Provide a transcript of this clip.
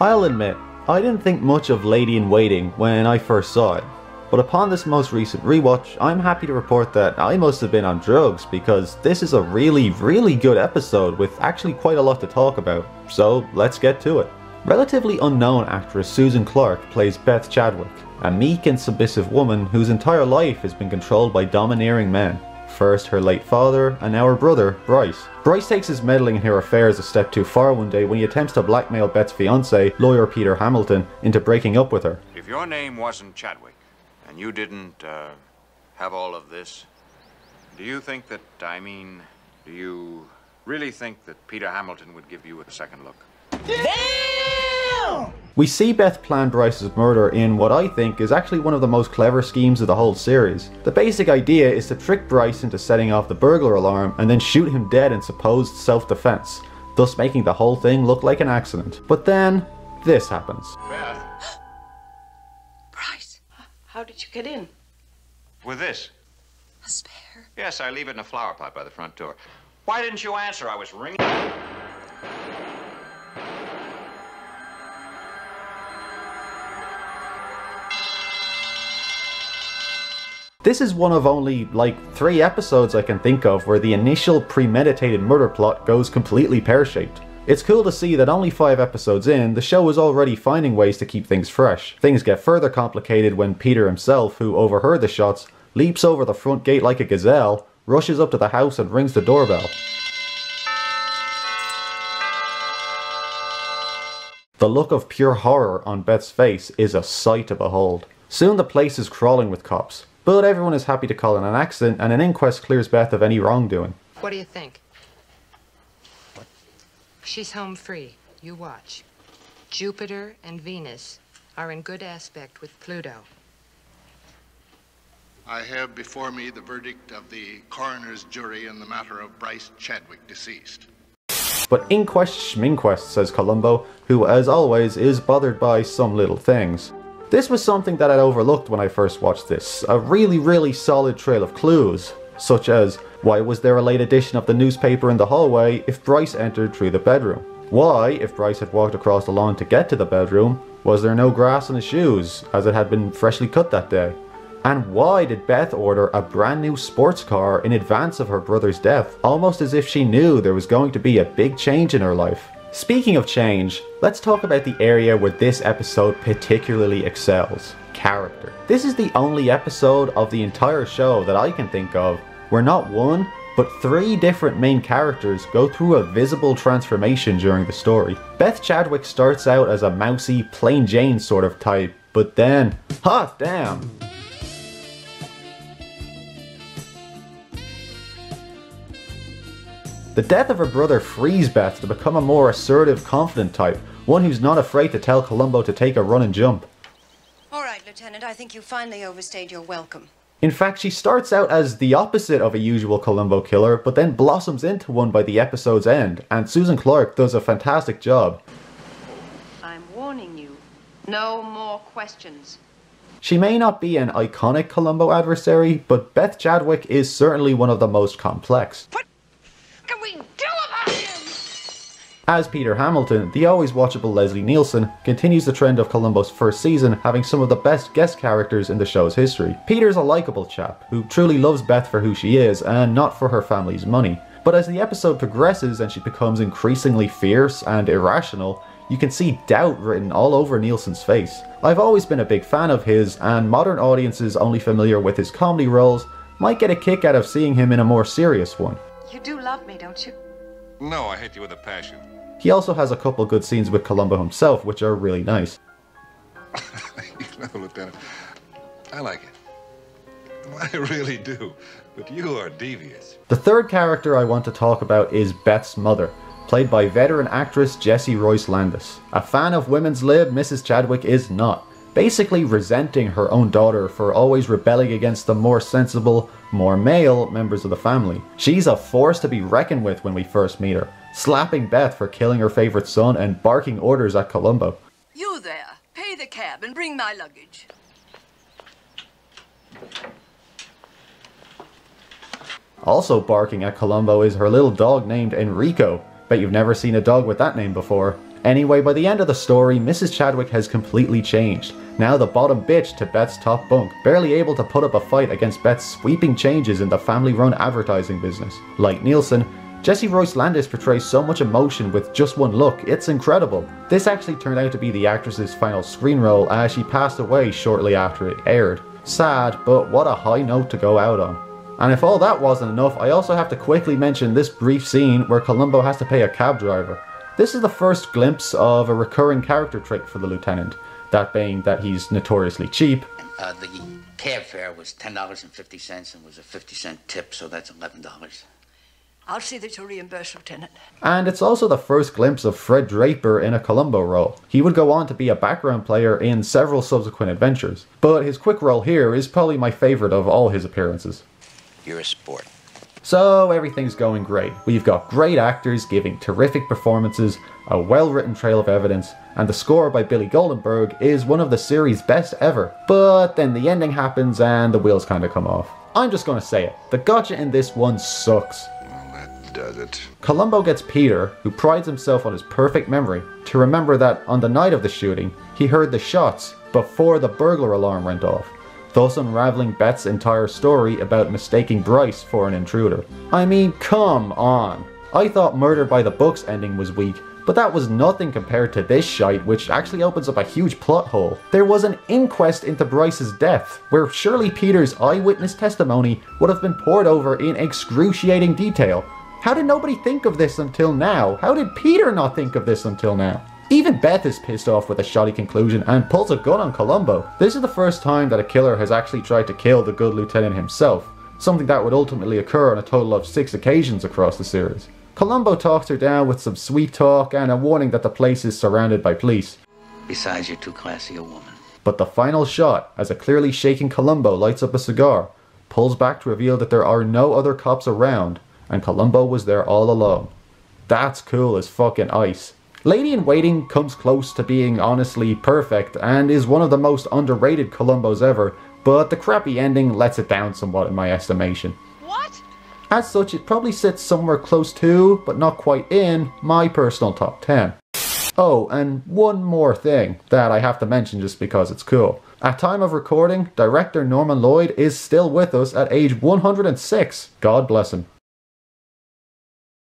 I'll admit, I didn't think much of Lady in Waiting when I first saw it, but upon this most recent rewatch, I'm happy to report that I must have been on drugs because this is a really good episode with actually quite a lot to talk about, so let's get to it. Relatively unknown actress Susan Clark plays Beth Chadwick, a meek and submissive woman whose entire life has been controlled by domineering men. First her late father, and now her brother, Bryce. Bryce takes his meddling in her affairs a step too far one day when he attempts to blackmail Beth's fiancé, lawyer Peter Hamilton, into breaking up with her. If your name wasn't Chadwick, and you didn't, have all of this, do you think that, do you really think that Peter Hamilton would give you a second look? Damn! We see Beth plan Bryce's murder in what I think is actually one of the most clever schemes of the whole series. The basic idea is to trick Bryce into setting off the burglar alarm and then shoot him dead in supposed self-defense, thus making the whole thing look like an accident. But then, this happens. Beth? Bryce, how did you get in? With this? A spare? Yes, I leave it in a flower pot by the front door. Why didn't you answer? I was ringing. This is one of only, like, 3 episodes I can think of where the initial premeditated murder plot goes completely pear-shaped. It's cool to see that only 5 episodes in, the show is already finding ways to keep things fresh. Things get further complicated when Peter himself, who overheard the shots, leaps over the front gate like a gazelle, rushes up to the house and rings the doorbell. The look of pure horror on Beth's face is a sight to behold. Soon the place is crawling with cops. But everyone is happy to call it an accident, and an inquest clears Beth of any wrongdoing. What do you think? She's home free. You watch. Jupiter and Venus are in good aspect with Pluto. I have before me the verdict of the coroner's jury in the matter of Bryce Chadwick, deceased. But inquest schminquest, says Columbo, who as always is bothered by some little things. This was something that I'd overlooked when I first watched this, a really solid trail of clues, such as why was there a late edition of the newspaper in the hallway if Bryce entered through the bedroom? Why, if Bryce had walked across the lawn to get to the bedroom, was there no grass on his shoes, as it had been freshly cut that day? And why did Beth order a brand new sports car in advance of her brother's death, almost as if she knew there was going to be a big change in her life? Speaking of change, let's talk about the area where this episode particularly excels: character. This is the only episode of the entire show that I can think of where not 1, but 3 different main characters go through a visible transformation during the story. Beth Chadwick starts out as a mousy, plain Jane sort of type, but then, hot damn! The death of her brother frees Beth to become a more assertive, confident type, one who's not afraid to tell Columbo to take a run and jump. All right, Lieutenant, I think you finally overstayed your welcome. In fact, she starts out as the opposite of a usual Columbo killer, but then blossoms into one by the episode's end, and Susan Clark does a fantastic job. I'm warning you, no more questions. She may not be an iconic Columbo adversary, but Beth Chadwick is certainly one of the most complex. What can we do about him? As Peter Hamilton, the always watchable Leslie Nielsen continues the trend of Columbo's first season, having some of the best guest characters in the show's history. Peter's a likeable chap, who truly loves Beth for who she is, and not for her family's money. But as the episode progresses and she becomes increasingly fierce and irrational, you can see doubt written all over Nielsen's face. I've always been a big fan of his, and modern audiences only familiar with his comedy roles might get a kick out of seeing him in a more serious one. You do love me, don't you? No, I hate you with a passion. He also has a couple good scenes with Columbo himself, which are really nice. You know, Lieutenant, I like it. I really do. But you are devious. The third character I want to talk about is Beth's mother, played by veteran actress Jessie Royce Landis. A fan of women's lib, Mrs. Chadwick is not, basically resenting her own daughter for always rebelling against the more sensible, more male members of the family. She's a force to be reckoned with when we first meet her, slapping Beth for killing her favorite son and barking orders at Columbo. You there, pay the cab and bring my luggage. Also barking at Columbo is her little dog named Enrico. Bet you've never seen a dog with that name before. Anyway, by the end of the story, Mrs. Chadwick has completely changed. Now the bottom bitch to Beth's top bunk, barely able to put up a fight against Beth's sweeping changes in the family-run advertising business. Like Nielsen, Jessie Royce Landis portrays so much emotion with just one look, it's incredible. This actually turned out to be the actress's final screen role as she passed away shortly after it aired. Sad, but what a high note to go out on. And if all that wasn't enough, I also have to quickly mention this brief scene where Columbo has to pay a cab driver. This is the first glimpse of a recurring character trait for the lieutenant, that being that he's notoriously cheap. The cab fare was $10.50 and was a 50-cent tip, so that's $11. I'll see that you're reimbursed, Lieutenant. And it's also the first glimpse of Fred Draper in a Columbo role. He would go on to be a background player in several subsequent adventures, but his quick role here is probably my favourite of all his appearances. You're a sport. So everything's going great. We've got great actors giving terrific performances, a well-written trail of evidence, and the score by Billy Goldenberg is one of the series' best ever. But then the ending happens and the wheels kinda come off. I'm just gonna say it, the gotcha in this one sucks. Well, that does it. Columbo gets Peter, who prides himself on his perfect memory, to remember that on the night of the shooting, he heard the shots before the burglar alarm went off, thus unraveling Beth's entire story about mistaking Bryce for an intruder. I mean, come on. I thought Murder by the Books ending was weak, but that was nothing compared to this shite, which actually opens up a huge plot hole. There was an inquest into Bryce's death, where surely Peter's eyewitness testimony would have been poured over in excruciating detail. How did nobody think of this until now? How did Peter not think of this until now? Even Beth is pissed off with a shoddy conclusion and pulls a gun on Columbo. This is the first time that a killer has actually tried to kill the good lieutenant himself, something that would ultimately occur on a total of 6 occasions across the series. Columbo talks her down with some sweet talk and a warning that the place is surrounded by police. Besides, you're too classy a woman. But the final shot, as a clearly shaking Columbo lights up a cigar, pulls back to reveal that there are no other cops around, and Columbo was there all alone. That's cool as fucking ice. Lady in Waiting comes close to being honestly perfect and is one of the most underrated Columbos ever, but the crappy ending lets it down somewhat in my estimation. What? As such, it probably sits somewhere close to, but not quite in, my personal top 10. Oh, and one more thing that I have to mention just because it's cool. At time of recording, director Norman Lloyd is still with us at age 106. God bless him.